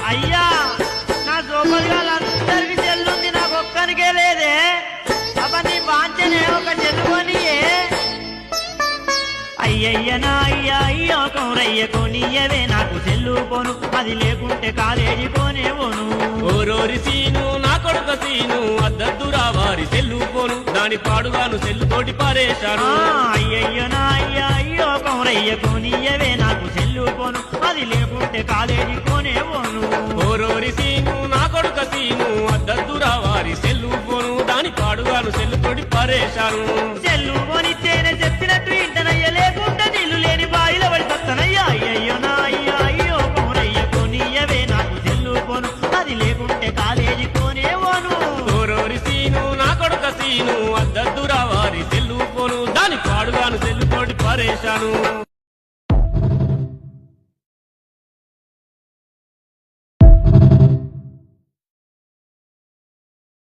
అయ్యా నా సోపరిగాళ్ళందరికి చెల్లుంది నాకు ఒక్కనికే లేదే అబ్బా నీ బాంచనే ఒక చెల్లుకొనియే అయ్యయ్యనా అయ్యా అయ్యో కౌరయ్య కొనియవే నాకు చెల్లుకోను అది లేకుంటే కాలేజీ కోనేవోను ఓరోరి సీను నా కొడుక సీను అద్దద్దురా వారి సెల్లుకోను దాని పాడుగాను సెల్లుతోటి పారేశాను అయ్యయ్యనా అయ్యా అయ్యో కౌరయ్య కొనియవే నాకు చెల్లుకోను అది లేకుంటే కాలేజీ కోనేవోను ఓరోరి సీను నా కొడుక సీను అద్దద్దురా వారి సెల్లుకోను దాని పాడుగాను సెల్లుతోటి పారేశాను చెల్లు కొనిచ్చేనే చెప్పినట్టు ఇంటనయ్య లేకుంటే నీళ్లు లేని బాయిల పడి సత్తనయ్యా అయ్యయ్యనా అయ్యా అయ్యో కౌరయ్య కొనియవే నాకు చెల్లుకోను అది లేకుంటే కాలేజీ కోనేవోను ఓరోరి సీను నా కొడుక సీను అద్దద్దురా వారి సెల్లుకోను దాని పాడుగాను సెల్లుతోటి పారేశాను